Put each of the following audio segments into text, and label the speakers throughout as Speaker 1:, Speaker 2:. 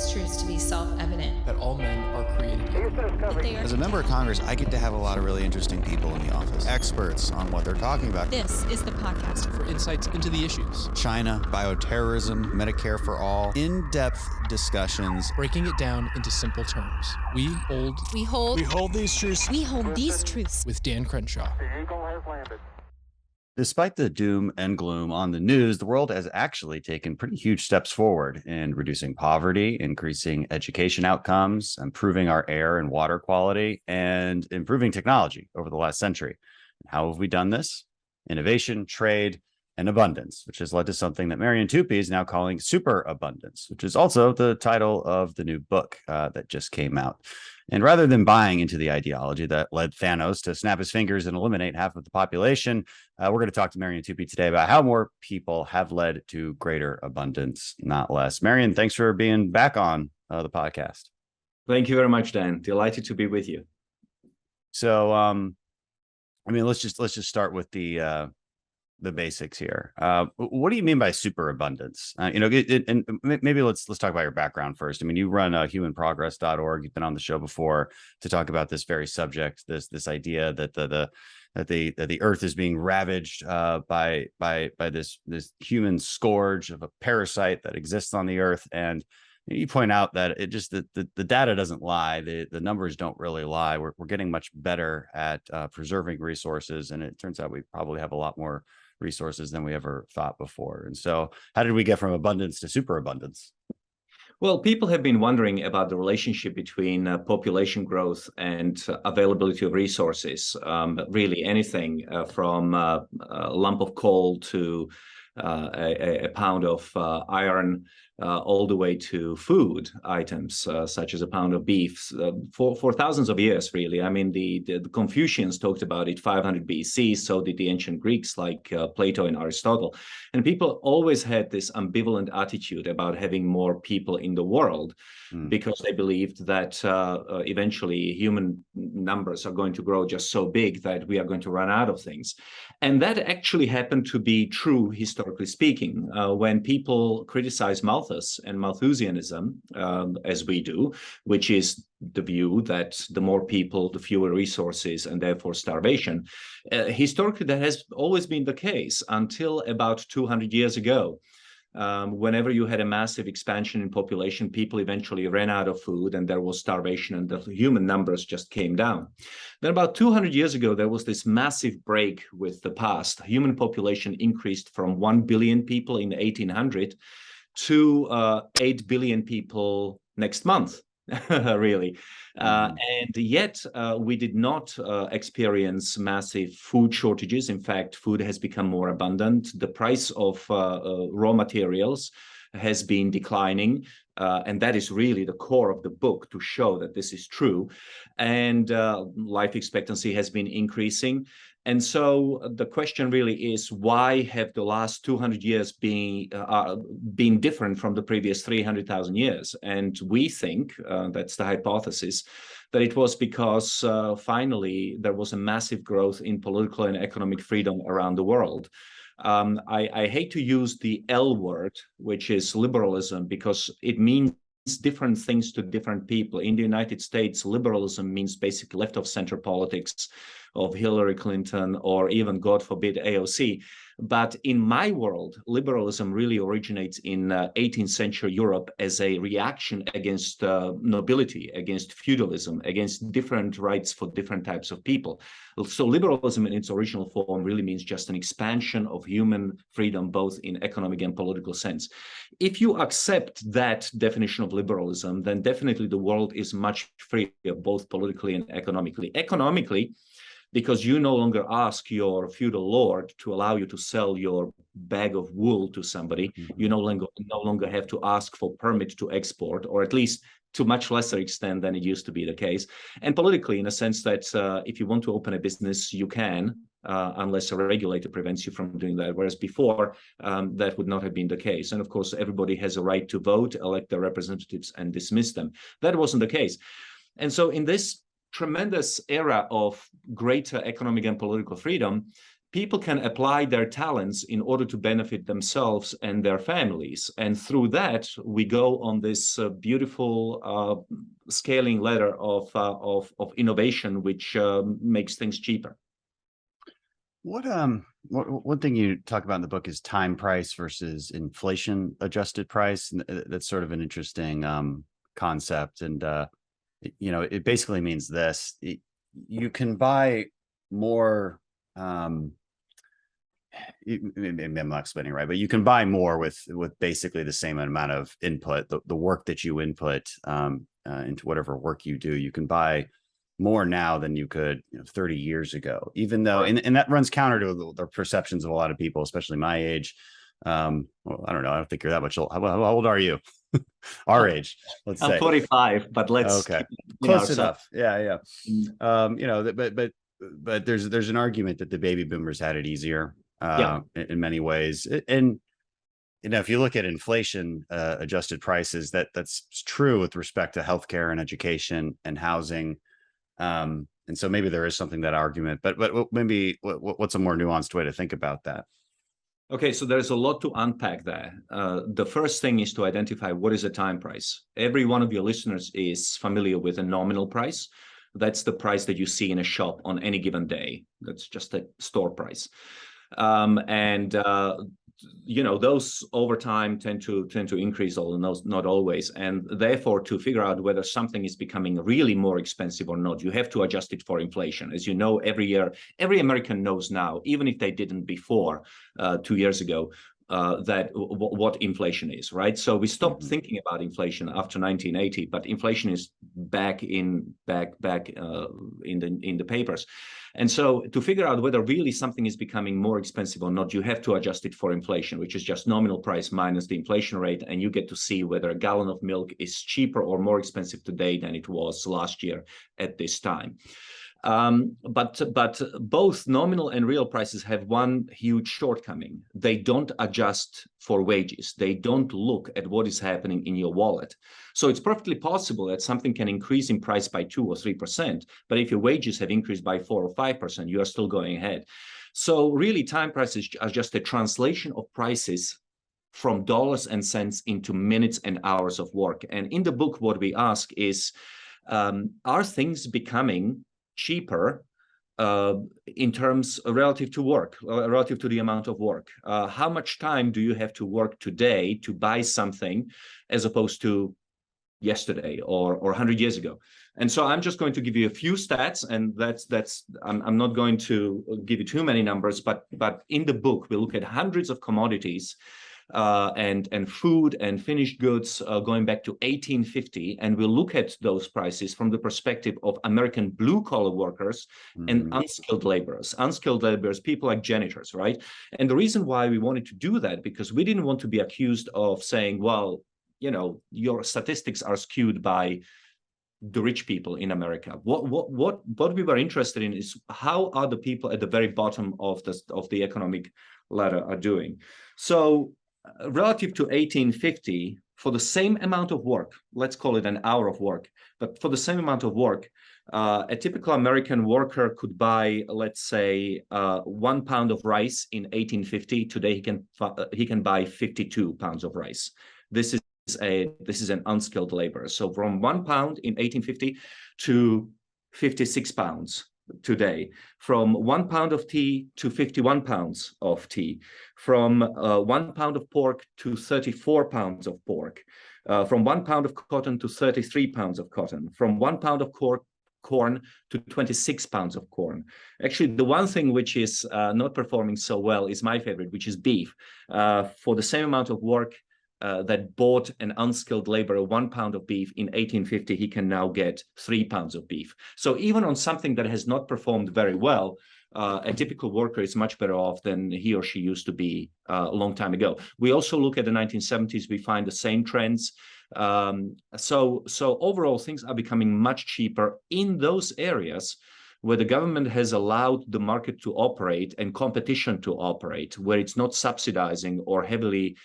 Speaker 1: these truths to be self-evident.
Speaker 2: That all men are created equal.
Speaker 3: As a member of Congress, I get to have a lot of really interesting people in the office, experts on what they're talking about.
Speaker 4: This is the podcast
Speaker 2: for insights into the issues.
Speaker 3: China, bioterrorism, Medicare for all, in-depth discussions.
Speaker 2: Breaking it down into simple terms. We hold
Speaker 4: these truths
Speaker 2: with Dan Crenshaw.
Speaker 5: The Eagle has landed.
Speaker 3: Despite the doom and gloom on the news, the world has actually taken pretty huge steps forward in reducing poverty, increasing education outcomes, improving our air and water quality, and improving technology over the last century. How have we done this? Innovation, trade, and abundance, which has led to something that Marian Tupy is now calling superabundance, which is also the title of the new book that just came out. And rather than buying into the ideology that led Thanos to snap his fingers and eliminate half of the population, we're going to talk to Marian Tupy today about how more people have led to greater abundance, not less. Marian, thanks for being back on the podcast.
Speaker 6: Thank you very much, Dan. Delighted to be with you.
Speaker 3: So, let's just start with the basics here. What do you mean by superabundance? And maybe let's talk about your background first. I mean, you run humanprogress.org. You've been on the show before to talk about this very subject, this idea that the earth is being ravaged by this human scourge of a parasite that exists on the earth. And you point out that it just the data doesn't lie. The numbers don't really lie. We're getting much better at preserving resources, and it turns out we probably have a lot more resources than we ever thought before. And so how did we get from abundance to superabundance?
Speaker 6: Well, people have been wondering about the relationship between population growth and availability of resources. Really anything from a lump of coal to a pound of iron, all the way to food items such as a pound of beef for thousands of years, really. I mean, the Confucians talked about it 500 BC, so did the ancient Greeks like Plato and Aristotle. And people always had this ambivalent attitude about having more people in the world because they believed that eventually human numbers are going to grow just so big that we are going to run out of things. And that actually happened to be true, historically speaking. When people criticize Malthus and Malthusianism, as we do, which is the view that the more people, the fewer resources, and therefore starvation. Historically, that has always been the case until about 200 years ago. Whenever you had a massive expansion in population, people eventually ran out of food and there was starvation and the human numbers just came down. Then about 200 years ago, there was this massive break with the past. Human population increased from 1 billion people in 1800 to 8 billion people next month, really. And yet we did not experience massive food shortages. In fact, food has become more abundant. The price of raw materials has been declining. And that is really the core of the book, to show that this is true. And life expectancy has been increasing. And so the question really is, why have the last 200 years been different from the previous 300,000 years? And we think, that's the hypothesis, that it was because finally there was a massive growth in political and economic freedom around the world. I hate to use the L word, which is liberalism, because it means different things to different people. In the United States, liberalism means basically left of center politics of Hillary Clinton or even, God forbid, AOC. But in my world, liberalism really originates in 18th century Europe as a reaction against nobility, against feudalism, against different rights for different types of people. So liberalism in its original form really means just an expansion of human freedom, both in economic and political sense. If you accept that definition of liberalism, then definitely the world is much freer, both politically and economically. Economically, because you no longer ask your feudal lord to allow you to sell your bag of wool to somebody. You no longer have to ask for permit to export, or at least to much lesser extent than it used to be the case. And politically, in a sense that if you want to open a business, you can, unless a regulator prevents you from doing that. Whereas before, that would not have been the case. And of course, everybody has a right to vote, elect their representatives, and dismiss them. That wasn't the case. And so in this tremendous era of greater economic and political freedom, people can apply their talents in order to benefit themselves and their families. And through that, we go on this beautiful scaling ladder of innovation, which makes things cheaper.
Speaker 3: One thing you talk about in the book is time price versus inflation adjusted price. And that's sort of an interesting concept. And, it basically means this: you can buy more, maybe I'm not explaining right, but you can buy more with basically the same amount of input. The work that you input into whatever work you do, you can buy more now than you could 30 years ago, even though, and that runs counter to the perceptions of a lot of people, especially my age. Well, I don't know. I don't think you're that much old. How old are you? Our age, let's say.
Speaker 6: I'm 45, but let's
Speaker 3: okay, close enough. Yeah. But there's an argument that the baby boomers had it easier in many ways. And if you look at inflation adjusted prices, that's true with respect to healthcare and education and housing. And so maybe there is something that argument, but maybe what's a more nuanced way to think about that?
Speaker 6: Okay, so there's a lot to unpack there. The first thing is to identify what is a time price. Every one of your listeners is familiar with a nominal price. That's the price that you see in a shop on any given day. That's just a store price. Those over time tend to increase, although not always. And therefore, to figure out whether something is becoming really more expensive or not, you have to adjust it for inflation. As you know, every year, every American knows now, even if they didn't before 2 years ago, that what inflation is, right? So we stopped thinking about inflation after 1980, but inflation is back in the papers. And so to figure out whether really something is becoming more expensive or not, you have to adjust it for inflation, which is just nominal price minus the inflation rate. And you get to see whether a gallon of milk is cheaper or more expensive today than it was last year at this time. But both nominal and real prices have one huge shortcoming. They don't adjust for wages. They don't look at what is happening in your wallet. So it's perfectly possible that something can increase in price by 2 or 3%, but if your wages have increased by 4 or 5%, you are still going ahead. So really, time prices are just a translation of prices from dollars and cents into minutes and hours of work. And in the book, what we ask is, are things becoming cheaper in terms relative to work, relative to the amount of work? How much time do you have to work today to buy something as opposed to yesterday or 100 years ago? And so I'm just going to give you a few stats, and I'm not going to give you too many numbers, but in the book we look at hundreds of commodities and food and finished goods going back to 1850, and we'll look at those prices from the perspective of American blue-collar workers and unskilled laborers. Unskilled laborers, people like janitors, right? And the reason why we wanted to do that, because we didn't want to be accused of saying, well, your statistics are skewed by the rich people in America. What we were interested in is how are the people at the very bottom of the economic ladder are doing. So relative to 1850, for the same amount of work, let's call it an hour of work, but for the same amount of work, a typical American worker could buy, let's say, 1 pound of rice in 1850. Today, he can buy 52 pounds of rice. This is an unskilled labor. So from 1 pound in 1850 to 56 pounds today, from 1 pound of tea to 51 pounds of tea, from 1 pound of pork to 34 pounds of pork, from 1 pound of cotton to 33 pounds of cotton, from 1 pound of corn to 26 pounds of corn. Actually, the one thing which is not performing so well is my favorite, which is beef. For the same amount of work that bought an unskilled laborer 1 pound of beef in 1850, he can now get 3 pounds of beef. So even on something that has not performed very well, a typical worker is much better off than he or she used to be a long time ago. We also look at the 1970s, we find the same trends. So overall, things are becoming much cheaper in those areas where the government has allowed the market to operate and competition to operate, where it's not subsidizing or heavily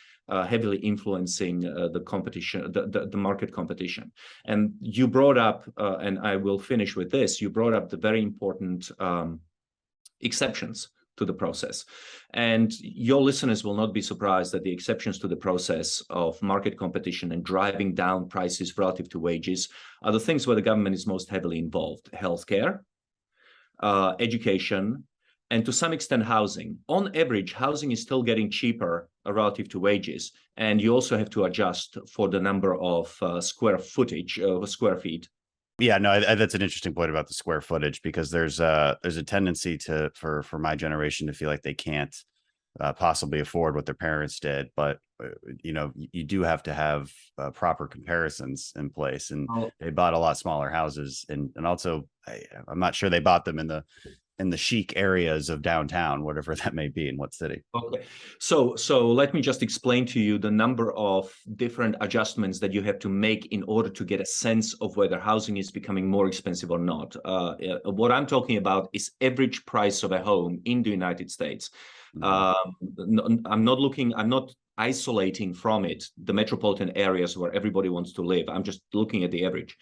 Speaker 6: influencing the competition, the market competition. And you brought up, and I will finish with this, you brought up the very important exceptions to the process. And your listeners will not be surprised that the exceptions to the process of market competition and driving down prices relative to wages are the things where the government is most heavily involved: healthcare, education, and to some extent housing. On average, housing is still getting cheaper relative to wages, and you also have to adjust for the number of square feet.
Speaker 3: Yeah, no, that's an interesting point about the square footage, because there's a tendency for my generation to feel like they can't possibly afford what their parents did, but you do have to have proper comparisons in place, and they bought a lot smaller houses, and also I'm not sure they bought them in the chic areas of downtown, whatever that may be, in what city.
Speaker 6: Okay, so let me just explain to you the number of different adjustments that you have to make in order to get a sense of whether housing is becoming more expensive or not. What I'm talking about is average price of a home in the United States. I'm not isolating from it the metropolitan areas where everybody wants to live. I'm just looking at the average.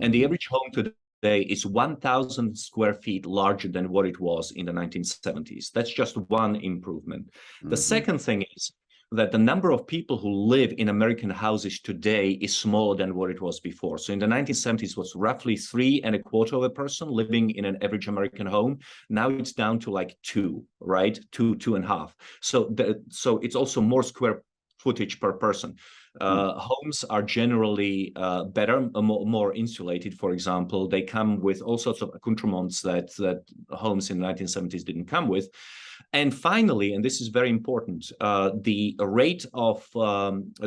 Speaker 6: And the average home today is 1,000 square feet larger than what it was in the 1970s. That's just one improvement. The second thing is that the number of people who live in American houses today is smaller than what it was before. So in the 1970s, it was roughly 3.25 of a person living in an average American home. Now it's down to like 2, right? 2.5. So it's also more square footage per person. Homes are generally better, more insulated. For example, they come with all sorts of accoutrements that homes in the 1970s didn't come with. And finally, and this is very important, the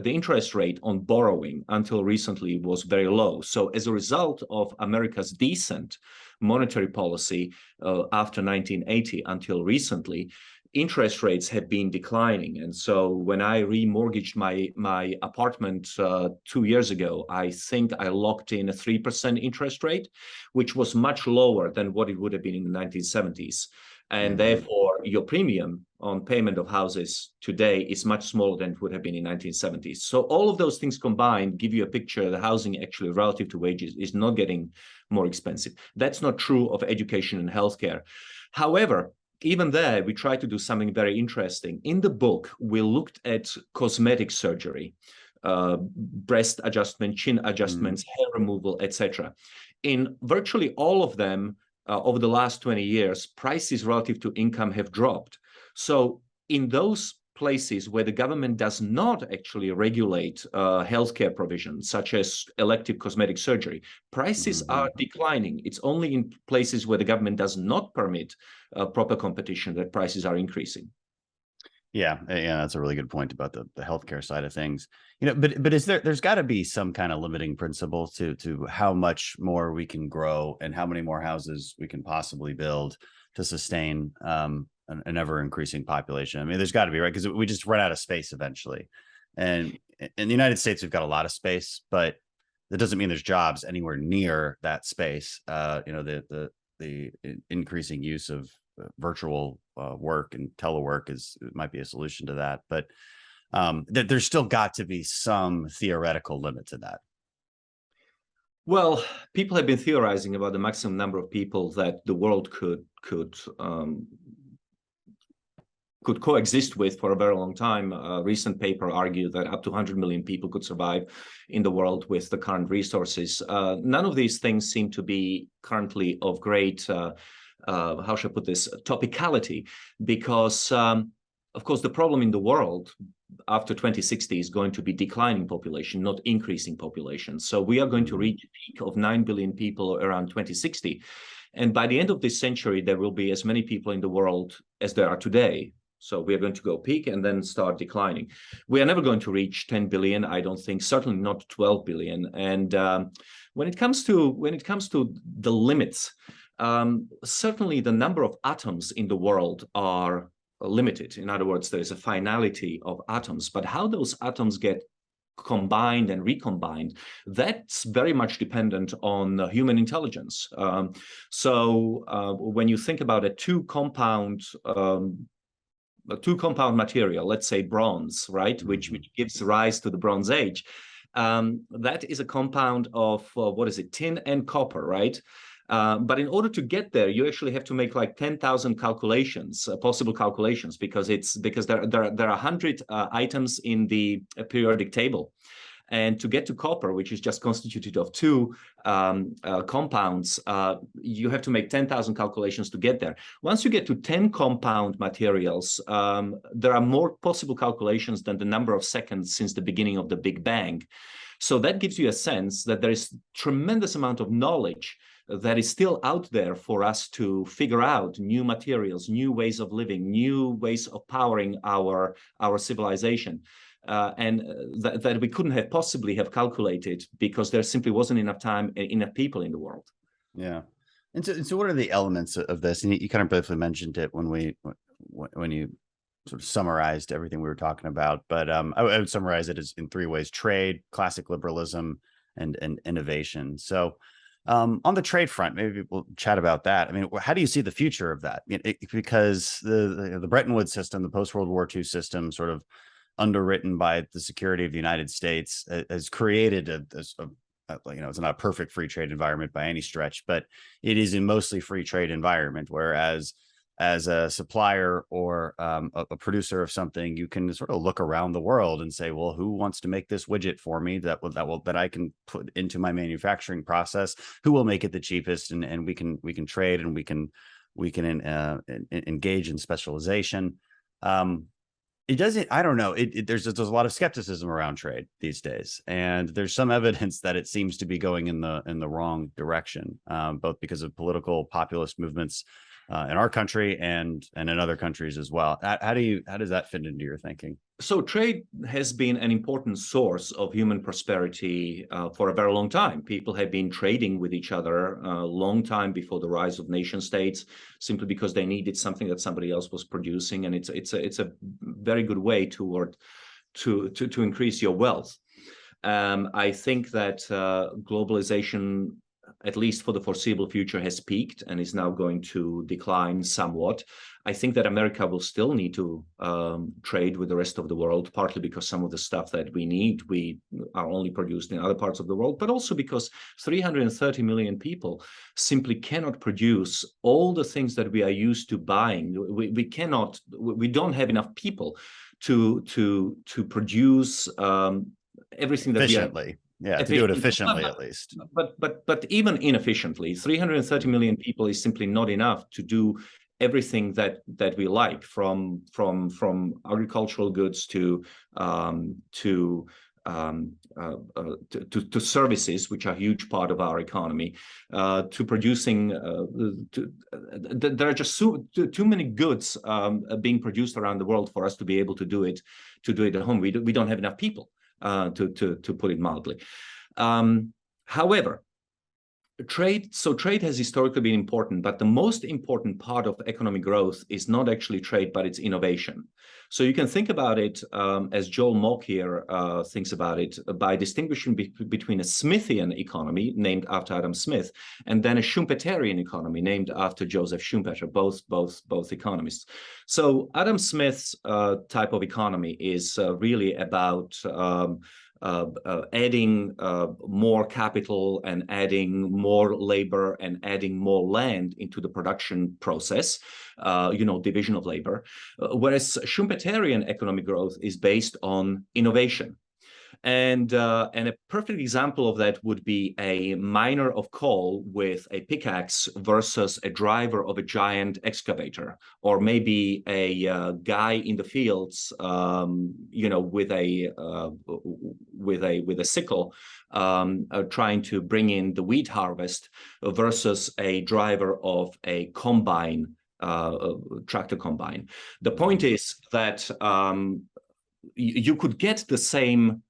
Speaker 6: interest rate on borrowing until recently was very low. So as a result of America's decent monetary policy after 1980 until recently, interest rates have been declining. And so when I remortgaged my apartment 2 years ago, I think I locked in a 3% interest rate, which was much lower than what it would have been in the 1970s. And therefore, your premium on payment of houses today is much smaller than it would have been in 1970s. So all of those things combined give you a picture that housing actually relative to wages is not getting more expensive. That's not true of education and healthcare. However, even there, we try to do something very interesting. In the book, we looked at cosmetic surgery, breast adjustment, chin adjustments, hair removal, etc. In virtually all of them, over the last 20 years, prices relative to income have dropped. So in those places where the government does not actually regulate healthcare provisions, such as elective cosmetic surgery, prices are declining. It's only in places where the government does not permit proper competition that prices are increasing.
Speaker 3: Yeah, that's a really good point about the healthcare side of things. But there's got to be some kind of limiting principle to how much more we can grow and how many more houses we can possibly build to sustain an ever increasing population. I mean, there's got to be, right? Because we just run out of space eventually. And in the United States, we've got a lot of space, but that doesn't mean there's jobs anywhere near that space. The increasing use of virtual work and telework might be a solution to that, but there's still got to be some theoretical limit to that.
Speaker 6: Well, people have been theorizing about the maximum number of people that the world could coexist with for a very long time. A recent paper argued that up to 100 million people could survive in the world with the current resources. None of these things seem to be currently of great how should I put this, topicality, because of course the problem in the world after 2060 is going to be declining population, not increasing population. So we are going to reach a peak of 9 billion people around 2060. And by the end of this century, there will be as many people in the world as there are today. So we are going to go peak and then start declining. We are never going to reach 10 billion, I don't think, certainly not 12 billion. And when it comes to the limits, certainly the number of atoms in the world are limited. In other words, there is a finality of atoms, but how those atoms get combined and recombined, that's very much dependent on human intelligence. So when you think about a two compound material, let's say bronze, right, which gives rise to the Bronze Age, that is a compound of tin and copper, right? But in order to get there, you actually have to make like 10,000 calculations, possible calculations, because there are 100 items in the periodic table. And to get to copper, which is just constituted of two compounds, you have to make 10,000 calculations to get there. Once you get to 10 compound materials, there are more possible calculations than the number of seconds since the beginning of the Big Bang. So that gives you a sense that there is tremendous amount of knowledge that is still out there for us to figure out new materials, new ways of living, new ways of powering our civilization. And that we couldn't have possibly have calculated because there simply wasn't enough time and enough people in the world.
Speaker 3: Yeah. And so what are the elements of this? And you kind of briefly mentioned it when you sort of summarized everything we were talking about, but I would summarize it as in three ways: trade, classic liberalism, and innovation. So on the trade front, maybe we'll chat about that. I mean, how do you see the future of that? Because the Bretton Woods system, the post-World War II system, sort of underwritten by the security of the United States, has created it's not a perfect free trade environment by any stretch, but it is a mostly free trade environment. Whereas as a supplier or a producer of something, you can sort of look around the world and say, well, who wants to make this widget for me that I can put into my manufacturing process? Who will make it the cheapest? And we can trade, and we can engage in specialization. It doesn't, I don't know. There's a lot of skepticism around trade these days, and there's some evidence that it seems to be going in the wrong direction, both because of political populist movements in our country and in other countries as well. How does that fit into your thinking?
Speaker 6: So trade has been an important source of human prosperity for a very long time. People have been trading with each other a long time before the rise of nation states, simply because they needed something that somebody else was producing, and it's a very good way to increase your wealth. I think that globalization, at least for the foreseeable future, has peaked and is now going to decline somewhat. I think that America will still need to trade with the rest of the world, partly because some of the stuff that we are only produced in other parts of the world, but also because 330 million people simply cannot produce all the things that we are used to buying. We don't have enough people to produce everything that
Speaker 3: efficiently. To do it efficiently, at least.
Speaker 6: But even inefficiently, 330 million people is simply not enough to do everything that we like, from agricultural goods to services, which are a huge part of our economy, to producing. There are just too many goods being produced around the world for us to be able to do it at home. We don't have enough people. To put it mildly. However, trade has historically been important, but the most important part of economic growth is not actually trade, but it's innovation. So you can think about it as Joel Mock here thinks about it, by distinguishing between a Smithian economy named after Adam Smith and then a Schumpeterian economy named after Joseph Schumpeter, both economists. So Adam Smith's type of economy is really about adding more capital and adding more labor and adding more land into the production process, division of labor, whereas Schumpeterian economic growth is based on innovation. And a perfect example of that would be a miner of coal with a pickaxe versus a driver of a giant excavator, or maybe a guy in the fields, with a sickle, trying to bring in the wheat harvest, versus a driver of a combine, tractor combine. The point is that you could get the same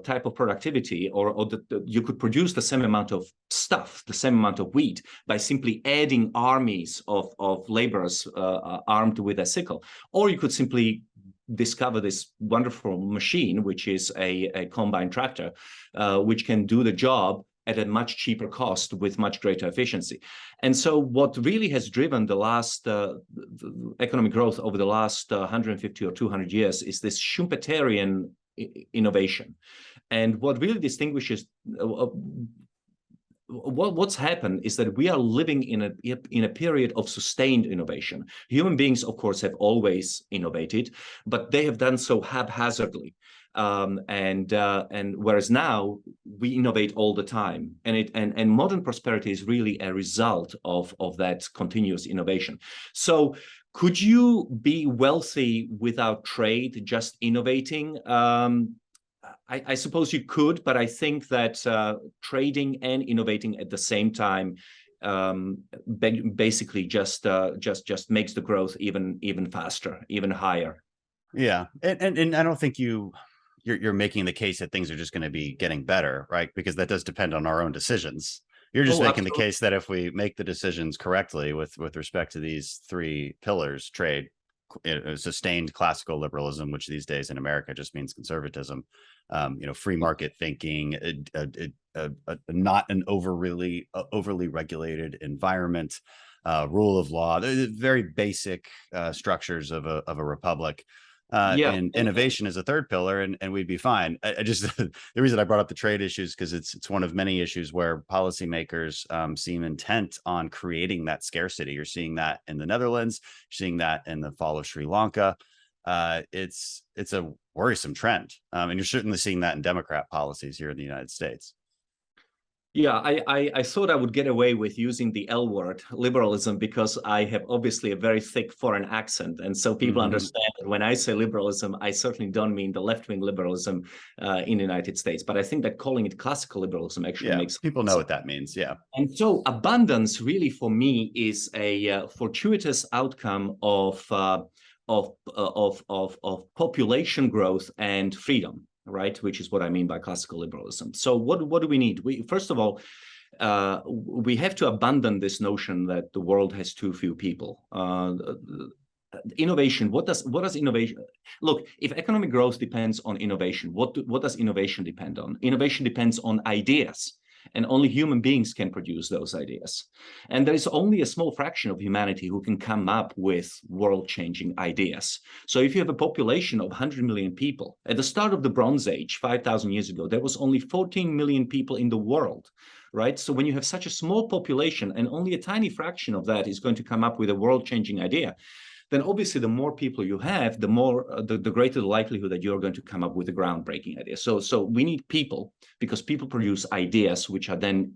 Speaker 6: type of productivity, or you could produce the same amount of stuff, the same amount of wheat, by simply adding armies of laborers armed with a sickle. Or you could simply discover this wonderful machine, which is a combine tractor, which can do the job at a much cheaper cost with much greater efficiency. And so what really has driven the last economic growth over the last 150 or 200 years is this Schumpeterian innovation. And what really distinguishes what's happened is that we are living in a period of sustained innovation. Human beings, of course, have always innovated, but they have done so haphazardly. And whereas now we innovate all the time, and modern prosperity is really a result of that continuous innovation. So could you be wealthy without trade, just innovating? I suppose you could, but I think that trading and innovating at the same time basically just makes the growth even faster, even higher.
Speaker 3: Yeah, and I don't think you're making the case that things are just going to be getting better, right? Because that does depend on our own decisions. You're just making the case that if we make the decisions correctly with respect to these three pillars, trade, sustained classical liberalism, which these days in America just means conservatism, free market thinking, not an overly regulated environment, rule of law, very basic structures of a republic. And innovation is a third pillar, and we'd be fine. I just the reason I brought up the trade issues because it's one of many issues where policymakers seem intent on creating that scarcity. You're seeing that in the Netherlands, you're seeing that in the fall of Sri Lanka. It's a worrisome trend, and you're certainly seeing that in Democrat policies here in the United States.
Speaker 6: Yeah, I thought I would get away with using the L word, liberalism, because I have obviously a very thick foreign accent. And so people understand that when I say liberalism, I certainly don't mean the left-wing liberalism in the United States. But I think that calling it classical liberalism actually makes
Speaker 3: people know what that means. Yeah.
Speaker 6: And so abundance really for me is a fortuitous outcome of population growth and freedom. Right, which is what I mean by classical liberalism. So what do we need? First of all, we have to abandon this notion that the world has too few people. Innovation. What does innovation look? If economic growth depends on innovation, what does innovation depend on? Innovation depends on ideas. And only human beings can produce those ideas. And there is only a small fraction of humanity who can come up with world-changing ideas. So if you have a population of 100 million people, at the start of the Bronze Age, 5,000 years ago, there was only 14 million people in the world, right? So when you have such a small population and only a tiny fraction of that is going to come up with a world-changing idea, then obviously the more people you have, the more the greater the likelihood that you're going to come up with a groundbreaking idea. So we need people, because people produce ideas which are then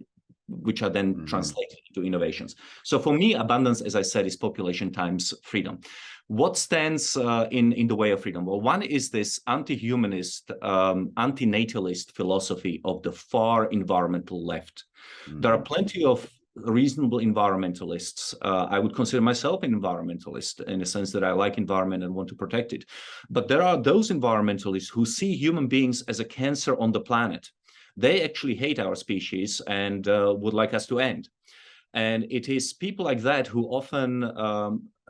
Speaker 6: translated into innovations. So for me, abundance, as I said, is population times freedom. What stands in the way of freedom? Well, one is this anti-humanist, anti-natalist philosophy of the far environmental left. There are plenty of reasonable environmentalists. I would consider myself an environmentalist in the sense that I like environment and want to protect it. But there are those environmentalists who see human beings as a cancer on the planet. They actually hate our species and would like us to end. And it is people like that who often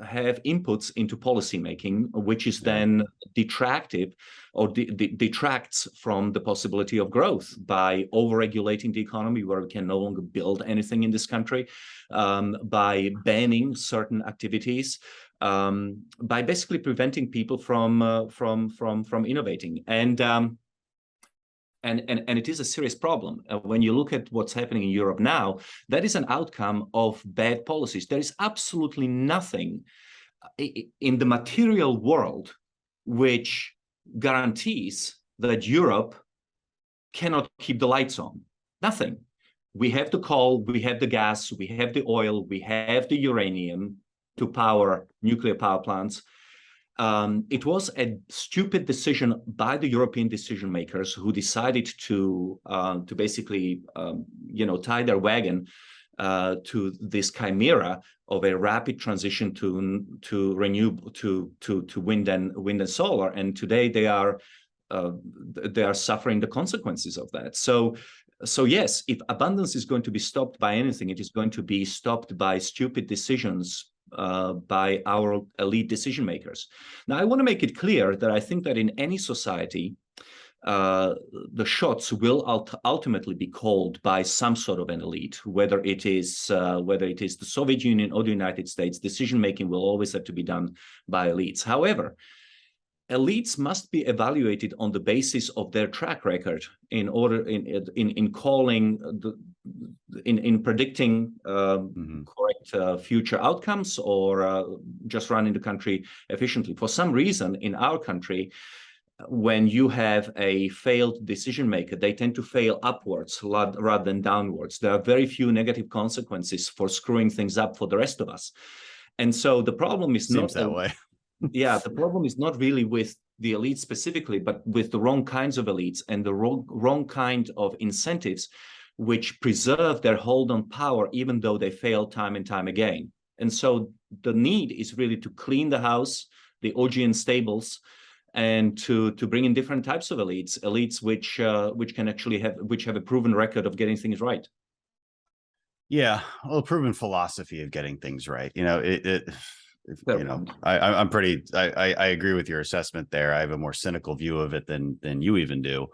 Speaker 6: have inputs into policymaking, which is then detractive or detracts from the possibility of growth by overregulating the economy where we can no longer build anything in this country, by banning certain activities, by basically preventing people from innovating. And it is a serious problem. When you look at what's happening in Europe now, that is an outcome of bad policies. There is absolutely nothing in the material world which guarantees that Europe cannot keep the lights on. Nothing. We have the coal, we have the gas, we have the oil, we have the uranium to power nuclear power plants. It was a stupid decision by the European decision makers who decided to basically, tie their wagon to this chimera of a rapid transition to renewable to wind and solar, and today they are suffering the consequences of that. So yes, if abundance is going to be stopped by anything, it is going to be stopped by stupid decisions by our elite decision makers. Now, I want to make it clear that I think that in any society, the shots will ultimately be called by some sort of an elite, whether it is the Soviet Union or the United States. Decision making will always have to be done by elites. However, elites must be evaluated on the basis of their track record in calling in predicting
Speaker 3: Mhm.
Speaker 6: correct future outcomes, or just running the country efficiently. For some reason, in our country, when you have a failed decision maker, they tend to fail upwards rather than downwards. There are very few negative consequences for screwing things up for the rest of us. And so the problem is
Speaker 3: Seems that way.
Speaker 6: Yeah, the problem is not really with the elites specifically, but with the wrong kinds of elites and the wrong kind of incentives, which preserve their hold on power, even though they fail time and time again. And so the need is really to clean the house, the Augean stables, and to bring in different types of elites which can actually have a proven record of getting things right.
Speaker 3: Yeah, well, a proven philosophy of getting things right. You know,
Speaker 6: Fair point.
Speaker 3: I'm pretty. I agree with your assessment there. I have a more cynical view of it than you even do.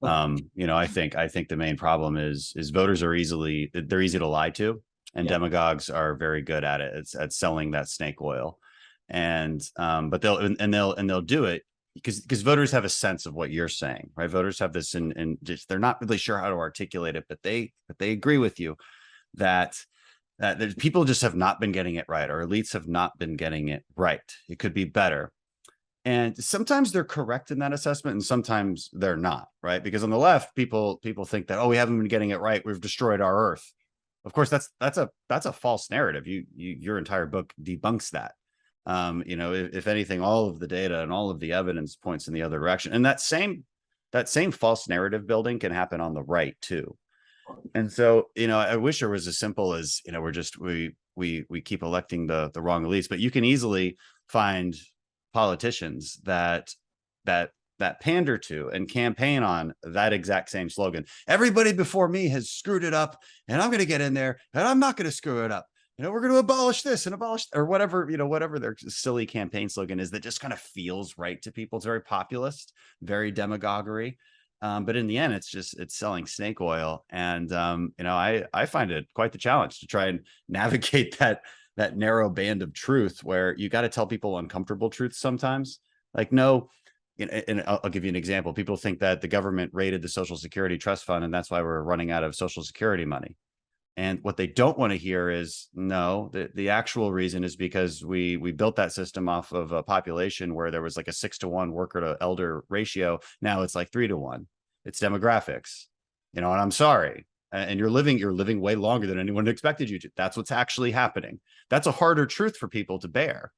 Speaker 3: You know, I think the main problem is voters are easy to lie to, and demagogues are very good at it. It's at selling that snake oil, and but they'll do it because voters have a sense of what you're saying, right? Voters have this, and just they're not really sure how to articulate it, but they agree with you that people just have not been getting it right, or elites have not been getting it right. It could be better. And sometimes they're correct in that assessment, and sometimes they're not, right? Because on the left, people think that, oh, we haven't been getting it right, we've destroyed our Earth. Of course, that's a false narrative. Your entire book debunks that. You know, if anything, all of the data and all of the evidence points in the other direction. And that same false narrative building can happen on the right too. And so, you know, I wish there was as simple as, you know, we keep electing the wrong elites, but you can easily find politicians that pander to and campaign on that exact same slogan. Everybody before me has screwed it up, and I'm going to get in there and I'm not going to screw it up. You know, we're going to abolish this and abolish, or whatever, you know, whatever their silly campaign slogan is that just kind of feels right to people. It's very populist, very demagoguery. But in the end, it's selling snake oil. And, you know, I find it quite the challenge to try and navigate that narrow band of truth where you got to tell people uncomfortable truths sometimes. Like, no, and I'll give you an example. People think that the government raided the Social Security Trust Fund, and that's why we're running out of Social Security money. And what they don't want to hear is, no, the actual reason is because we built that system off of a population where there was like a 6-to-1 worker to elder ratio. Now it's like 3-to-1. It's demographics, you know, and I'm sorry. And you're living way longer than anyone expected you to. That's what's actually happening. That's a harder truth for people to bear.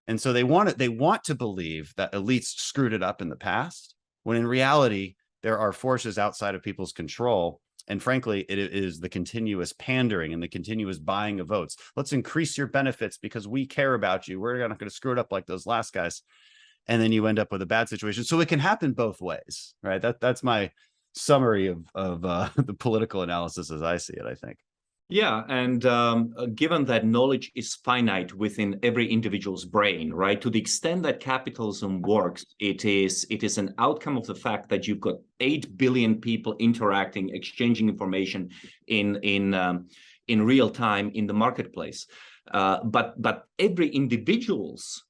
Speaker 3: And so they want to believe that elites screwed it up in the past, when in reality, there are forces outside of people's control. And frankly, it is the continuous pandering and the continuous buying of votes. Let's increase your benefits because we care about you. We're not going to screw it up like those last guys. And then you end up with a bad situation. So it can happen both ways, right? That's my summary of the political analysis as I see it, I think.
Speaker 6: Yeah, and given that knowledge is finite within every individual's brain, right? To the extent that capitalism works, it is an outcome of the fact that you've got 8 billion people interacting, exchanging information in real time in the marketplace. But every individual's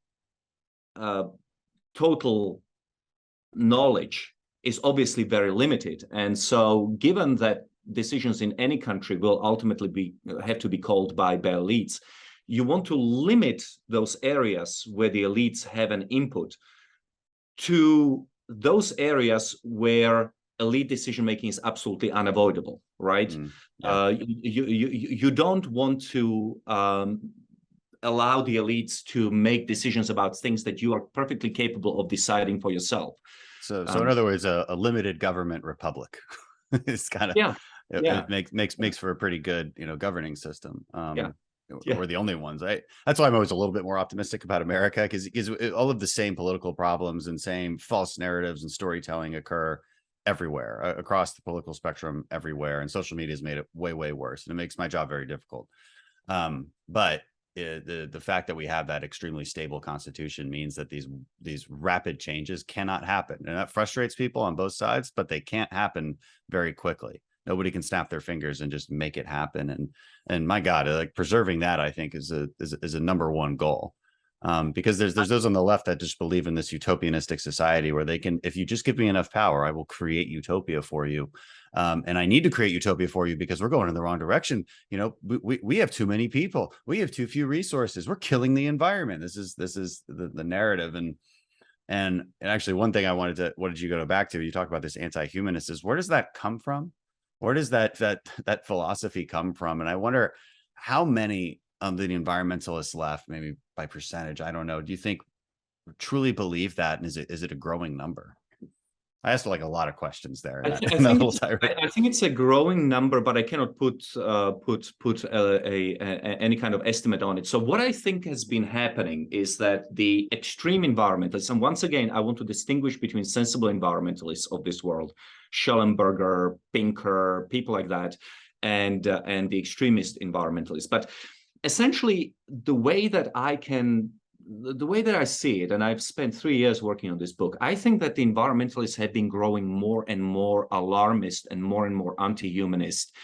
Speaker 6: total knowledge is obviously very limited, and so given that decisions in any country will ultimately have to be called by elites, you want to limit those areas where the elites have an input to those areas where elite decision making is absolutely unavoidable, right? You don't want to allow the elites to make decisions about things that you are perfectly capable of deciding for yourself.
Speaker 3: So in other words, a limited government republic. It's kind of it makes for a pretty good, you know, governing system. We're the only ones. That's why I'm always a little bit more optimistic about America, because all of the same political problems and same false narratives and storytelling occur everywhere across the political spectrum everywhere, and social media has made it way worse, and it makes my job very difficult. But the fact that we have that extremely stable constitution means that these rapid changes cannot happen, and that frustrates people on both sides, but they can't happen very quickly. Nobody can snap their fingers and just make it happen. And my God, like preserving that, I think is a number one goal. Because there's those on the left that just believe in this utopianistic society where they can, if you just give me enough power, I will create utopia for you. And I need to create utopia for you because we're going in the wrong direction. You know, we have too many people. We have too few resources. We're killing the environment. This is the narrative. And actually, one thing I what did you go back to? You talk about this anti-humanist. Is where does that come from? Where does that philosophy come from? And I wonder how many of the environmentalists left, maybe by percentage, I don't know. Do you think truly believe that? And is it a growing number? I asked like a lot of questions there.
Speaker 6: I think it's a growing number, but I cannot put any kind of estimate on it. So what I think has been happening is that the extreme environmentalists, and once again, I want to distinguish between sensible environmentalists of this world, Schellenberger, Pinker, people like that, and the extremist environmentalists. But essentially, the way that I see it, and I've spent 3 years working on this book, I think that the environmentalists have been growing more and more alarmist and more anti-humanist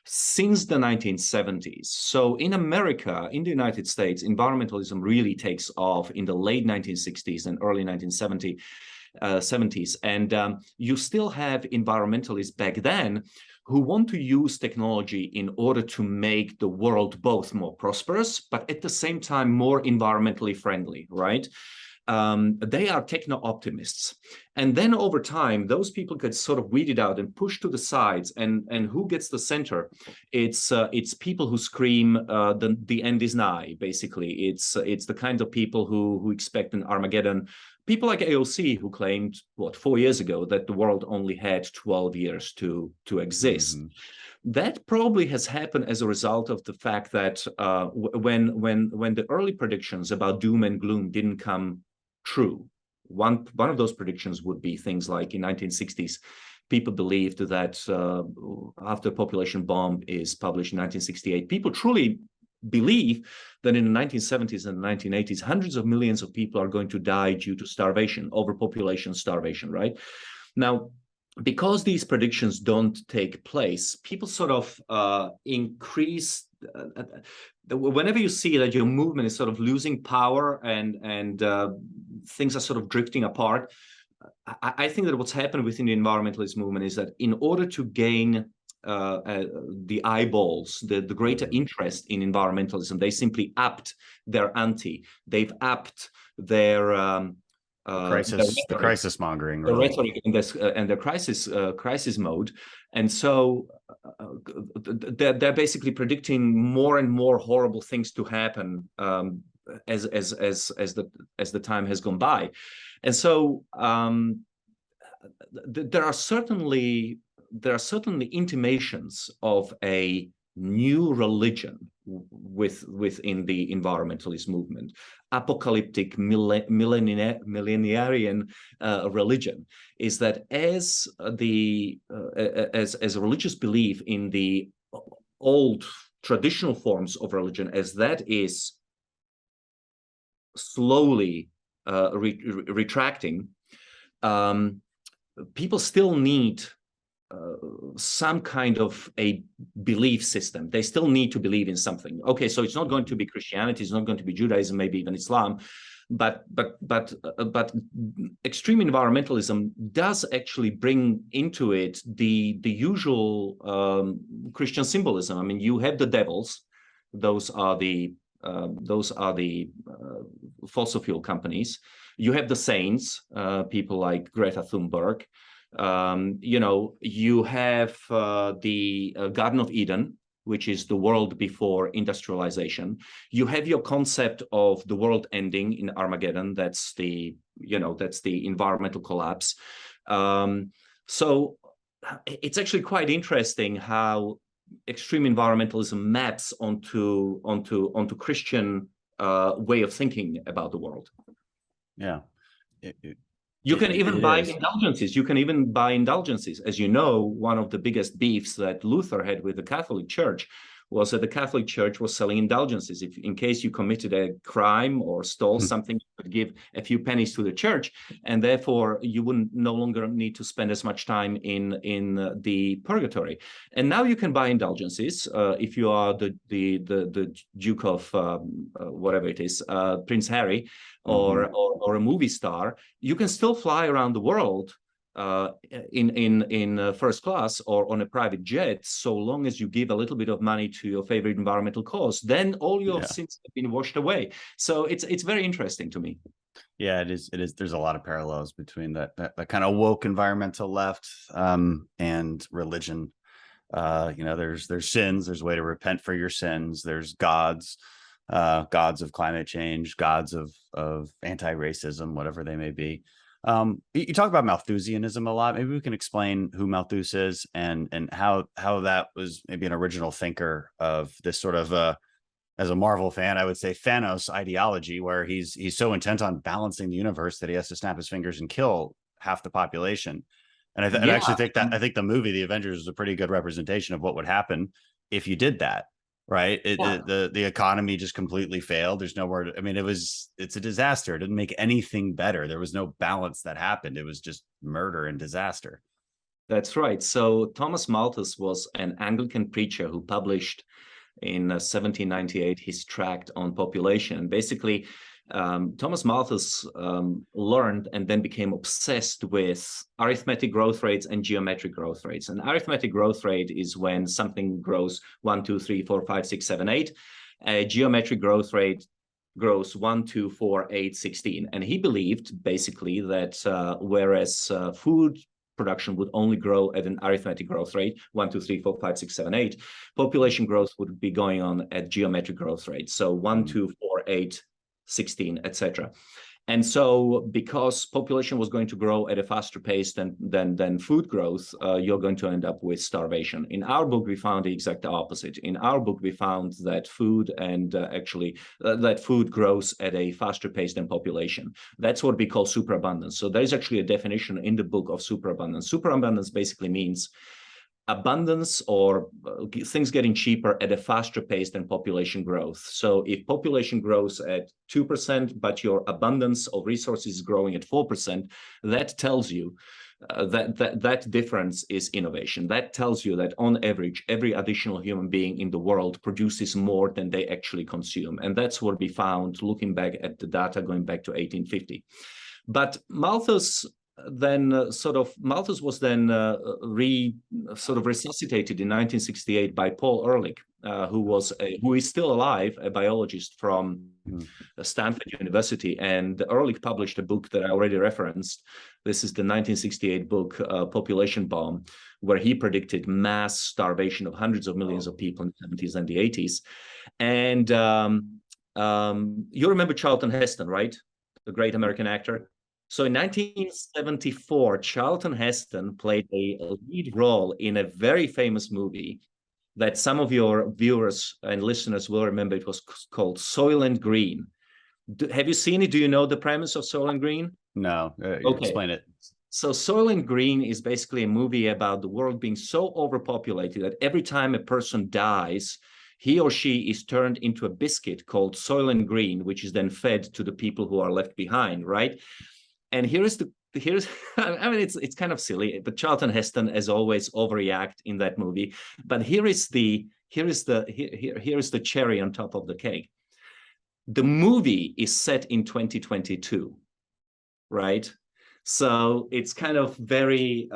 Speaker 6: since the 1970s. So in America, in the United States, environmentalism really takes off in the late 1960s and early 1970s. And you still have environmentalists back then who want to use technology in order to make the world both more prosperous, but at the same time more environmentally friendly, right? They are techno-optimists. And then over time, those people get sort of weeded out and pushed to the sides. And who gets the center? It's people who scream, the end is nigh, basically. It's the kind of people who expect an Armageddon. People like AOC, who claimed, 4 years ago, that the world only had 12 years to exist. Mm-hmm. That probably has happened as a result of the fact that when the early predictions about doom and gloom didn't come true, one of those predictions would be things like in 1960s, people believed that after Population Bomb is published in 1968, people truly believe that in the 1970s and 1980s, hundreds of millions of people are going to die due to starvation, overpopulation, starvation, right? Now, because these predictions don't take place, people sort of increase. Whenever you see that your movement is sort of losing power and things are sort of drifting apart, I think that what's happened within the environmentalist movement is that in order to gain the eyeballs, the greater interest in environmentalism, they simply upped their ante. They've upped their
Speaker 3: the crisis mongering,
Speaker 6: the rhetoric and the crisis mode, and so they're basically predicting more and more horrible things to happen as the time has gone by, and so there are certainly intimations of a new religion within the environmentalist movement, apocalyptic millenarian religion, is that as a religious belief in the old traditional forms of religion, as that is slowly retracting, people still need some kind of a belief system. They still need to believe in something. Okay, so it's not going to be Christianity, it's not going to be Judaism, maybe even Islam, but extreme environmentalism does actually bring into it the usual Christian symbolism. I mean, you have the devils; those are the fossil fuel companies. You have the saints, people like Greta Thunberg. You have the Garden of Eden, which is the world before industrialization. You have your concept of the world ending in Armageddon. That's the environmental collapse. So it's actually quite interesting how extreme environmentalism maps onto Christian way of thinking about the world.
Speaker 3: Yeah.
Speaker 6: You can even buy indulgences. You can even buy indulgences. As you know, one of the biggest beefs that Luther had with the Catholic Church was that the Catholic Church was selling indulgences. If in case you committed a crime or stole something, you could give a few pennies to the church, and therefore you wouldn't no longer need to spend as much time in the purgatory. And now you can buy indulgences if you are the Duke of whatever it is, Prince Harry, or a movie star. You can still fly around the world in first class or on a private jet, so long as you give a little bit of money to your favorite environmental cause. Then all your sins have been washed away. So it's very interesting to me.
Speaker 3: Yeah, it is. There's a lot of parallels between that kind of woke environmental left and religion. There's sins. There's a way to repent for your sins. There's gods of climate change, gods of anti-racism, whatever they may be. You talk about Malthusianism a lot. Maybe we can explain who Malthus is and how that was maybe an original thinker of this sort of as a Marvel fan, I would say Thanos ideology, where he's so intent on balancing the universe that he has to snap his fingers and kill half the population. And I actually think that the movie The Avengers is a pretty good representation of what would happen if you did that. Right. The economy just completely failed. There's nowhere. I mean, it's a disaster. It didn't make anything better. There was no balance that happened. It was just murder and disaster.
Speaker 6: That's right. So Thomas Malthus was an Anglican preacher who published in 1798 his tract on population. Basically, Thomas Malthus learned and then became obsessed with arithmetic growth rates and geometric growth rates. And arithmetic growth rate is when something grows 1, 2, 3, 4, 5, 6, 7, 8. A geometric growth rate grows 1, 2, 4, 8, 16. And he believed basically that whereas food production would only grow at an arithmetic growth rate, 1, 2, 3, 4, 5, 6, 7, 8, population growth would be going on at geometric growth rates. So 1, 2, 4, 8, 16, etc. And so because population was going to grow at a faster pace than food growth, you're going to end up with starvation. In our book, we found the exact opposite. In our book, we found that food and that food grows at a faster pace than population. That's what we call superabundance. So there's actually a definition in the book of superabundance. Superabundance basically means abundance or things getting cheaper at a faster pace than population growth. So if population grows at 2%, but your abundance of resources is growing at 4%, that tells you that difference is innovation. That tells you that on average, every additional human being in the world produces more than they actually consume. And that's what we found looking back at the data going back to 1850. But Malthus was then resuscitated in 1968 by Paul Ehrlich, who is still alive, a biologist from Stanford University. And Ehrlich published a book that I already referenced. This is the 1968 book, Population Bomb, where he predicted mass starvation of hundreds of millions of people in the 70s and the 80s. And you remember Charlton Heston, right? The great American actor. So in 1974, Charlton Heston played a lead role in a very famous movie that some of your viewers and listeners will remember. It was called Soylent Green. Have you seen it? Do you know the premise of Soylent Green?
Speaker 3: No.
Speaker 6: Okay.
Speaker 3: Explain it.
Speaker 6: So Soylent Green is basically a movie about the world being so overpopulated that every time a person dies, he or she is turned into a biscuit called Soylent Green, which is then fed to the people who are left behind, right? And here's I mean, it's kind of silly, but Charlton Heston, as always, overreact in that movie. But here is the cherry on top of the cake. The movie is set in 2022, right? So it's kind of very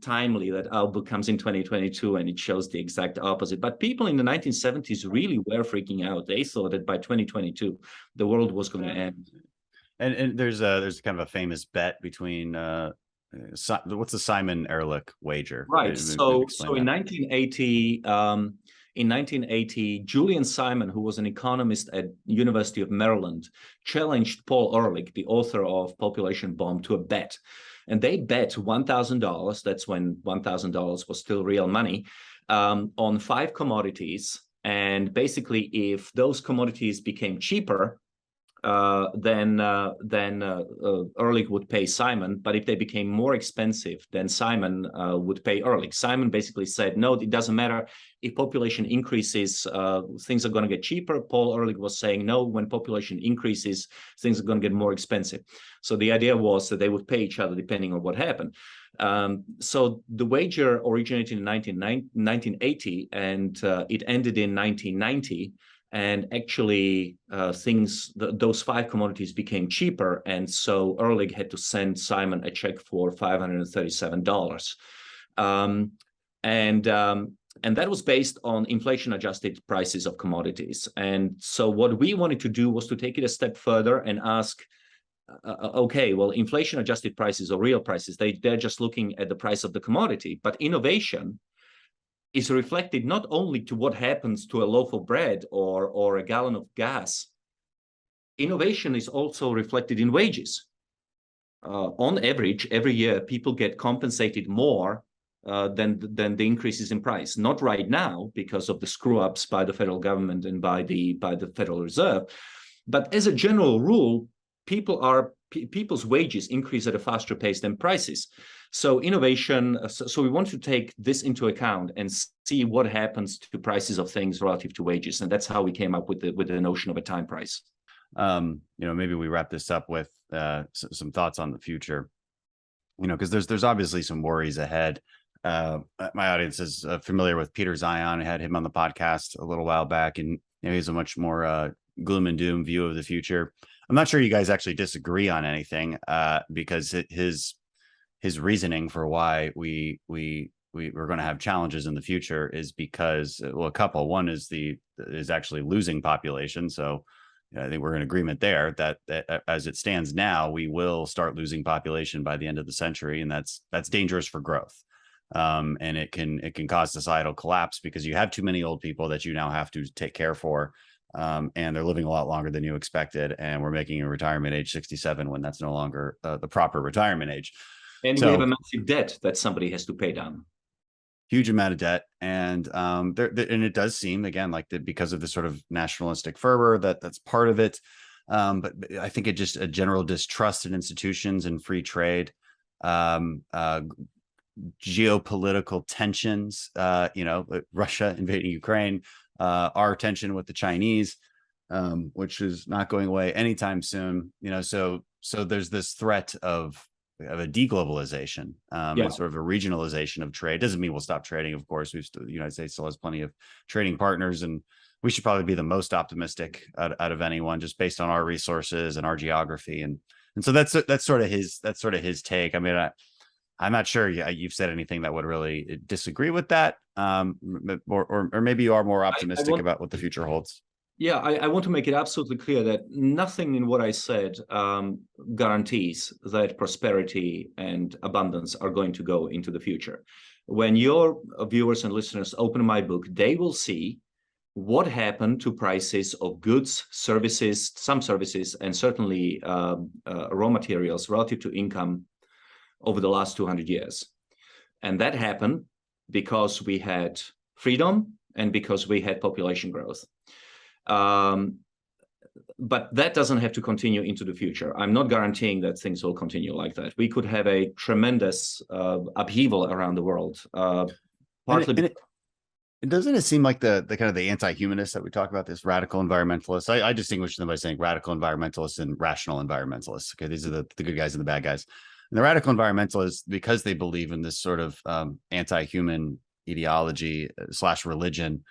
Speaker 6: timely that our book comes in 2022 and it shows the exact opposite. But people in the 1970s really were freaking out. They thought that by 2022, the world was going to end.
Speaker 3: And there's kind of a famous bet between what's the Simon-Ehrlich wager?
Speaker 6: Right. So in 1980, Julian Simon, who was an economist at University of Maryland, challenged Paul Ehrlich, the author of Population Bomb, to a bet. And they bet $1,000, that's when $1,000 was still real money, on 5 commodities. And basically, if those commodities became cheaper, then Ehrlich would pay Simon. But if they became more expensive, then Simon would pay Ehrlich. Simon basically said, no, it doesn't matter. If population increases, things are going to get cheaper. Paul Ehrlich was saying, no, when population increases, things are going to get more expensive. So the idea was that they would pay each other depending on what happened. So the wager originated in 1980, and it ended in 1990. And actually, those 5 commodities became cheaper. And so Ehrlich had to send Simon a check for $537. And that was based on inflation-adjusted prices of commodities. And so what we wanted to do was to take it a step further and ask, okay, well, inflation-adjusted prices or real prices, they're just looking at the price of the commodity. But innovation is reflected not only to what happens to a loaf of bread or a gallon of gas. Innovation is also reflected in wages. On average, every year, people get compensated more than the increases in price. Not right now because of the screw-ups by the federal government and by the Federal Reserve, but as a general rule, people's wages increase at a faster pace than prices. So innovation, so we want to take this into account and see what happens to prices of things relative to wages. And that's how we came up with the notion of a time price.
Speaker 3: Maybe we wrap this up with some thoughts on the future, because there's obviously some worries ahead. My audience is familiar with Peter Zion. I had him on the podcast a little while back, and he has a much more gloom and doom view of the future. I'm not sure you guys actually disagree on anything, because his reasoning for why we're going to have challenges in the future is because, well, a couple. One is actually losing population. So I think we're in agreement there that as it stands now, we will start losing population by the end of the century, and that's dangerous for growth. And it can cause societal collapse because you have too many old people that you now have to take care for. And they're living a lot longer than you expected. And we're making a retirement age 67 when that's no longer the proper retirement age.
Speaker 6: And we have a massive debt that somebody has to pay down.
Speaker 3: Huge amount of debt. And and it does seem, again, like because of the sort of nationalistic fervor that's part of it. But I think it just a general distrust in institutions and free trade, geopolitical tensions, Russia invading Ukraine, our tension with the Chinese, which is not going away anytime soon. So there's this threat of a deglobalization, and sort of a regionalization of trade. Doesn't mean we'll stop trading, of course. The United States still has plenty of trading partners, and we should probably be the most optimistic out of anyone, just based on our resources and our geography. And so that's sort of his take. I mean, I'm not sure you've said anything that would really disagree with that, or maybe you are more optimistic about what the future holds.
Speaker 6: Yeah, I want to make it absolutely clear that nothing in what I said guarantees that prosperity and abundance are going to go into the future. When your viewers and listeners open my book, they will see what happened to prices of goods, services, some services, and certainly raw materials relative to income over the last 200 years. And that happened because we had freedom and because we had population growth. But that doesn't have to continue into the future. I'm not guaranteeing that things will continue like that. We could have a tremendous upheaval around the world.
Speaker 3: Doesn't it seem like the kind of the anti-humanists that we talk about, this radical environmentalists? I distinguish them by saying radical environmentalists and rational environmentalists. Okay, these are the good guys and the bad guys. And the radical environmentalists, because they believe in this sort of anti-human ideology / religion,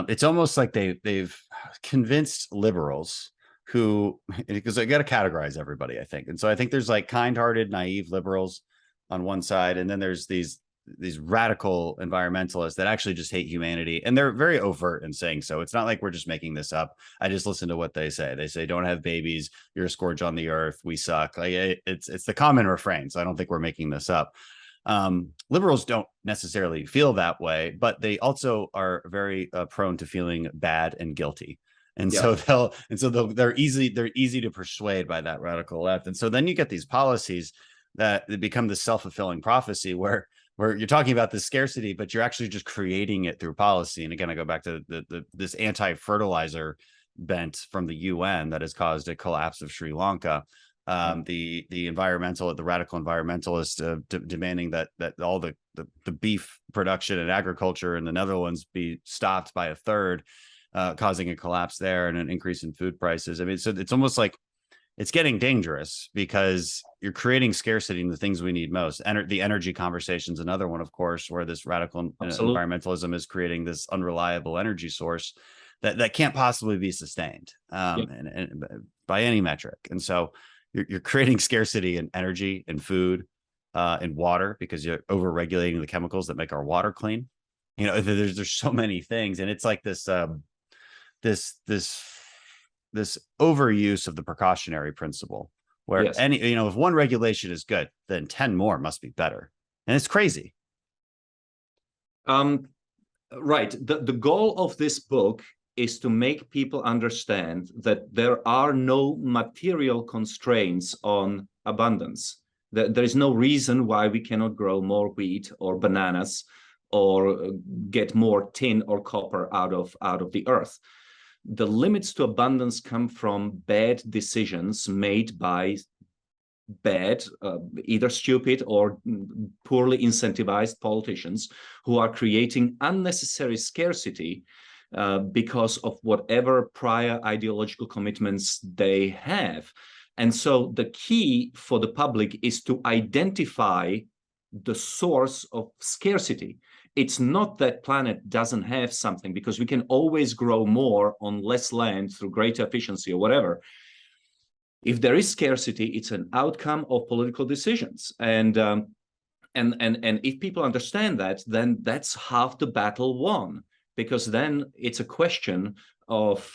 Speaker 3: it's almost like they've convinced liberals who, because they got to categorize everybody, I think. And so I think there's like kind-hearted, naive liberals on one side, and then there's these radical environmentalists that actually just hate humanity, and they're very overt in saying so. It's not like we're just making this up. I just listen to what they say. They say, don't have babies, you're a scourge on the earth, we suck. Like it's the common refrain, so I don't think we're making this up. Liberals don't necessarily feel that way, but they also are very prone to feeling bad and guilty. And so they're easy to persuade by that radical left. And so then you get these policies that become the self-fulfilling prophecy where you're talking about the scarcity, but you're actually just creating it through policy. And again, I go back to this anti-fertilizer bent from the UN that has caused a collapse of Sri Lanka. The radical environmentalists demanding that all the beef production and agriculture in the Netherlands be stopped by a third, causing a collapse there and an increase in food prices. I mean, so it's almost like it's getting dangerous because you're creating scarcity in the things we need most. The energy conversation is another one, of course, where this radical environmentalism is creating this unreliable energy source that can't possibly be sustained and by any metric. And so you're creating scarcity in energy, in food, in water, because you're over-regulating the chemicals that make our water clean. You know, there's so many things, and it's like this this overuse of the precautionary principle, where if one regulation is good, then 10 more must be better, and it's crazy.
Speaker 6: Right. The goal of this book is to make people understand that there are no material constraints on abundance. There is no reason why we cannot grow more wheat or bananas or get more tin or copper out of the earth. The limits to abundance come from bad decisions made by either stupid or poorly incentivized politicians who are creating unnecessary scarcity because of whatever prior ideological commitments they have. And so the key for the public is to identify the source of scarcity. It's not that planet doesn't have something, because we can always grow more on less land through greater efficiency or whatever. If there is scarcity, it's an outcome of political decisions. And if people understand that, then that's half the battle won, because then it's a question of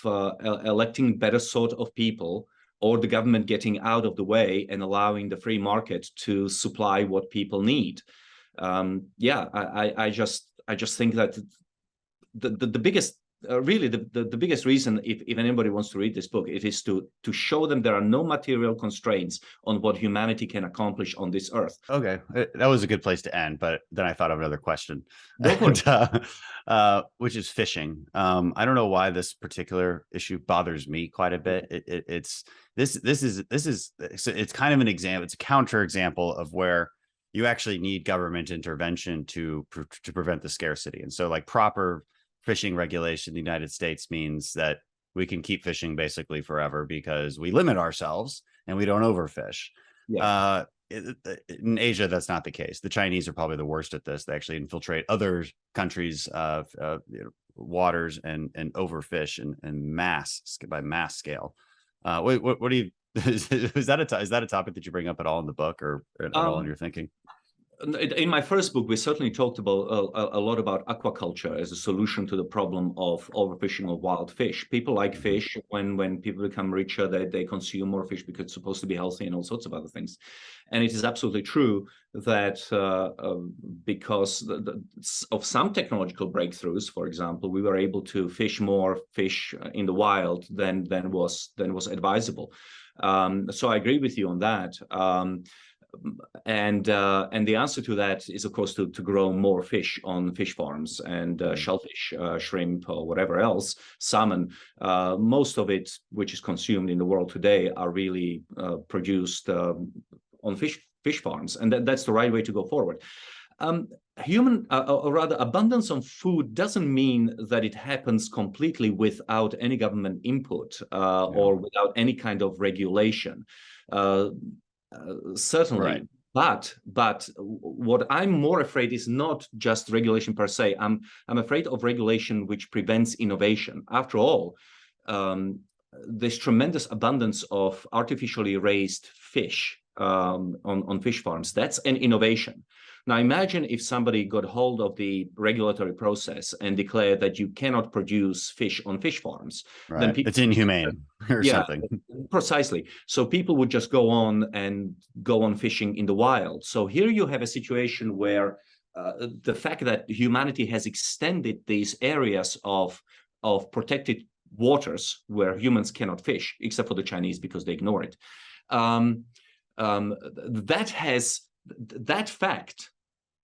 Speaker 6: electing better sort of people, or the government getting out of the way and allowing the free market to supply what people need. I just think that the biggest really the biggest reason, if anybody wants to read this book, it is to show them there are no material constraints on what humanity can accomplish on this earth.
Speaker 3: Okay, that was a good place to end, but then I thought of another question, which is fishing. I don't know why this particular issue bothers me quite a bit. It's kind of an example. It's a counter example of where you actually need government intervention to prevent the scarcity. And so, like, proper fishing regulation in the United States means that we can keep fishing basically forever because we limit ourselves and we don't overfish. Yeah. In Asia, that's not the case. The Chinese are probably the worst at this. They actually infiltrate other countries' waters and overfish and by mass scale. What do you? Is that a topic that you bring up at all in the book or at all in your thinking?
Speaker 6: In my first book, we certainly talked about a lot about aquaculture as a solution to the problem of overfishing of wild fish. People like fish. When people become richer, they consume more fish because it's supposed to be healthy and all sorts of other things. And it is absolutely true that because of some technological breakthroughs, for example, we were able to fish more fish in the wild than was advisable. So I agree with you on that. And the answer to that is, of course, to grow more fish on fish farms and shellfish, shrimp, or whatever else, salmon. Most of it, which is consumed in the world today, are really produced on fish farms, and that's the right way to go forward. Abundance on food doesn't mean that it happens completely without any government input or without any kind of regulation. Certainly, right. But what I'm more afraid is not just regulation per se. I'm afraid of regulation which prevents innovation. After all, there's tremendous abundance of artificially raised fish on fish farms. That's an innovation. Now, imagine if somebody got hold of the regulatory process and declared that you cannot produce fish on fish farms.
Speaker 3: Right.
Speaker 6: Then
Speaker 3: it's inhumane or something.
Speaker 6: Precisely. So people would just go on fishing in the wild. So here you have a situation where the fact that humanity has extended these areas of protected waters where humans cannot fish, except for the Chinese because they ignore it.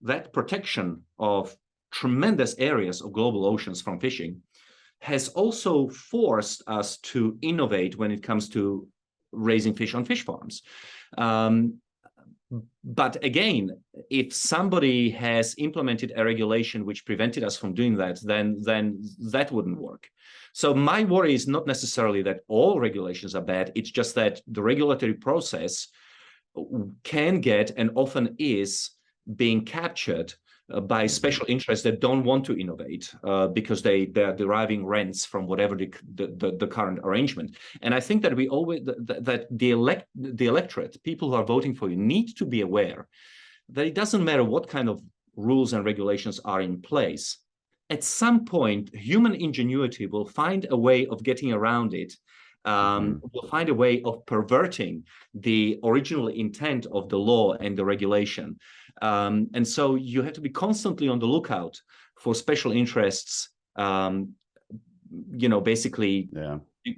Speaker 6: That protection of tremendous areas of global oceans from fishing has also forced us to innovate when it comes to raising fish on fish farms. But again, if somebody has implemented a regulation which prevented us from doing that, then that wouldn't work. So my worry is not necessarily that all regulations are bad. It's just that the regulatory process can get, and often is, being captured by special interests that don't want to innovate because they're deriving rents from whatever the current arrangement. And I think that we always that the electorate, people who are voting for you, need to be aware that it doesn't matter what kind of rules and regulations are in place. At some point, human ingenuity will find a way of getting around it. Will find a way of perverting the original intent of the law and the regulation. And so you have to be constantly on the lookout for special interests, basically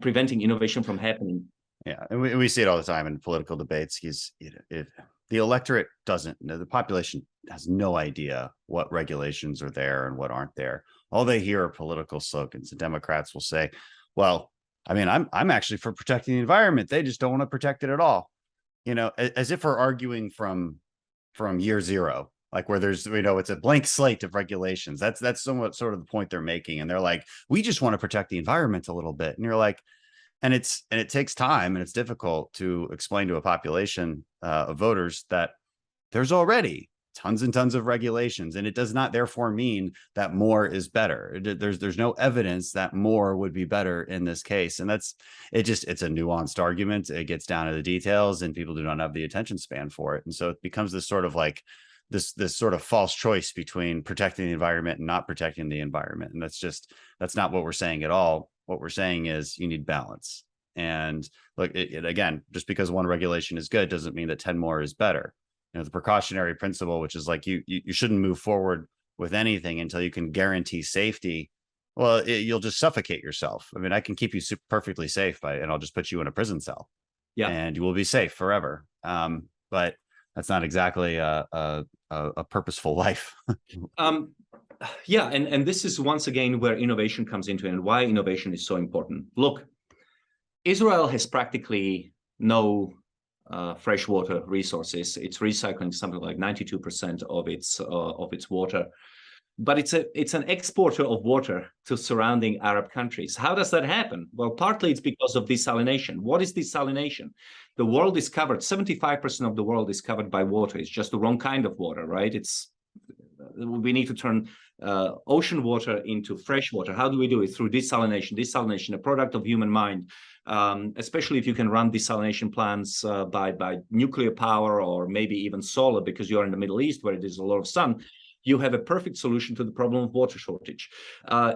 Speaker 6: preventing innovation from happening.
Speaker 3: Yeah, and we see it all the time in political debates. The electorate doesn't know, the population has no idea what regulations are there and what aren't there. All they hear are political slogans. The Democrats will say, well, I mean, I'm actually for protecting the environment. They just don't want to protect it at all. As if we're arguing from year zero, like where there's, it's a blank slate of regulations. That's somewhat sort of the point they're making. And they're like, we just want to protect the environment a little bit. And you're like, and it takes time and it's difficult to explain to a population of voters that there's already tons and tons of regulations, and it does not therefore mean that more is better. There's no evidence that more would be better in this case. And it's a nuanced argument. It gets down to the details, and people do not have the attention span for it. And so it becomes this sort of like this sort of false choice between protecting the environment and not protecting the environment. And that's not what we're saying at all. What we're saying is you need balance. And look, again, just because one regulation is good doesn't mean that 10 more is better. The precautionary principle, which is like you shouldn't move forward with anything until you can guarantee safety. Well, you'll just suffocate yourself. I mean, I can keep you perfectly safe and I'll just put you in a prison cell. Yeah, and you will be safe forever. But that's not exactly a purposeful life.
Speaker 6: Yeah, and this is once again where innovation comes into it and why innovation is so important. Look, Israel has practically no freshwater resources. It's recycling something like 92% of its water, but it's an exporter of water to surrounding Arab countries. How does that happen? Well, partly it's because of desalination. What is desalination? The world is covered. 75% of the world is covered by water. It's just the wrong kind of water, right? We need to turn ocean water into fresh water. How do we do it? Through desalination. Desalination, a product of human mind. Especially if you can run desalination plants by nuclear power or maybe even solar, because you're in the Middle East where there's a lot of sun, you have a perfect solution to the problem of water shortage.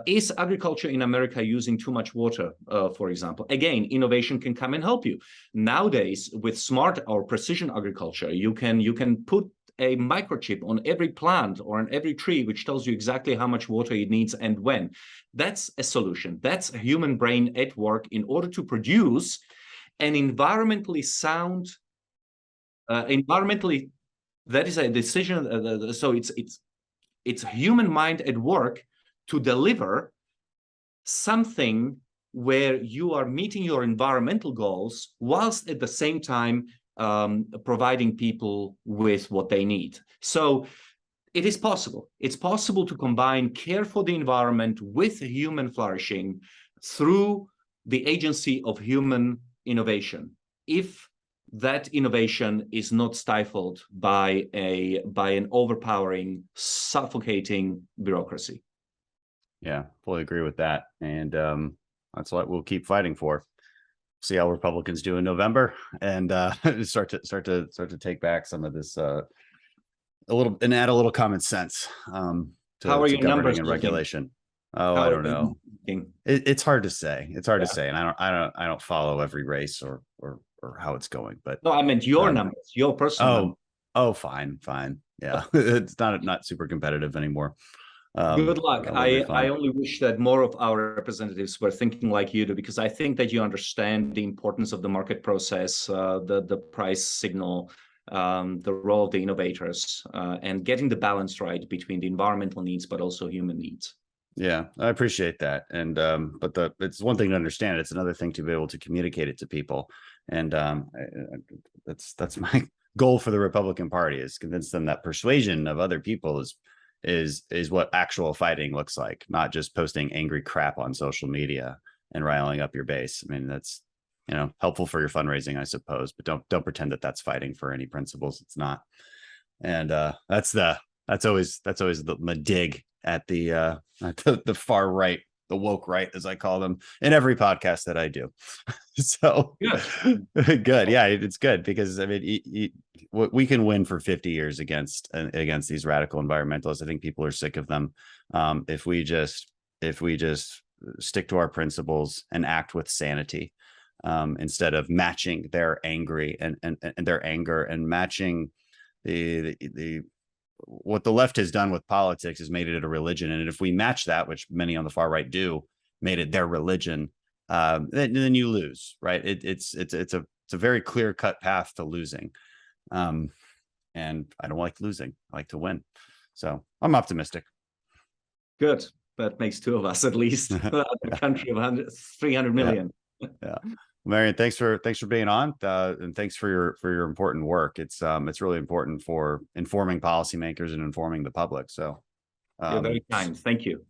Speaker 6: Is agriculture in America using too much water, for example? Again, innovation can come and help you. Nowadays, with smart or precision agriculture, you can put a microchip on every plant or on every tree, which tells you exactly how much water it needs and when. That's a solution. That's a human brain at work in order to produce an environmentally sound, that is a decision. So it's human mind at work to deliver something where you are meeting your environmental goals whilst at the same time providing people with what they need. So it is possible. It's possible to combine care for the environment with human flourishing through the agency of human innovation, if that innovation is not stifled by an overpowering, suffocating bureaucracy.
Speaker 3: Yeah, fully agree with that. And that's what we'll keep fighting for. See how Republicans do in November, and start to take back some of this a little, and add a little common sense to governing and regulation. Oh, I don't know. It's hard to say. It's hard to say, and I don't follow every race or how it's going. But
Speaker 6: no, I meant your numbers, your personal numbers.
Speaker 3: Oh, fine. Yeah, it's not super competitive anymore.
Speaker 6: Good luck. I only wish that more of our representatives were thinking like you do, because I think that you understand the importance of the market process, the price signal, the role of the innovators, and getting the balance right between the environmental needs but also human needs.
Speaker 3: Yeah, I appreciate that. And but it's one thing to understand it. It's another thing to be able to communicate it to people. And that's my goal for the Republican Party, is convince them that persuasion of other people is what actual fighting looks like, not just posting angry crap on social media and riling up your base. I mean, that's, you know, helpful for your fundraising, I suppose, but don't pretend that that's fighting for any principles. It's not. And that's always my dig at the far right, the woke right, as I call them, in every podcast that I do. So good. Yeah, it's good, because I mean, we can win for 50 years against these radical environmentalists. I think people are sick of them. If we just stick to our principles and act with sanity, instead of matching their their anger, and matching what the left has done with politics is made it a religion. And if we match that, which many on the far right do, made it their religion, then you lose, right? It's a very clear cut path to losing. And I don't like losing. I like to win. So I'm optimistic.
Speaker 6: Good. That makes two of us, at least. A country of 300 million.
Speaker 3: Yeah. Marian, thanks for being on, and thanks for your important work. It's really important for informing policymakers and informing the public. So
Speaker 6: you're very kind. Thank you.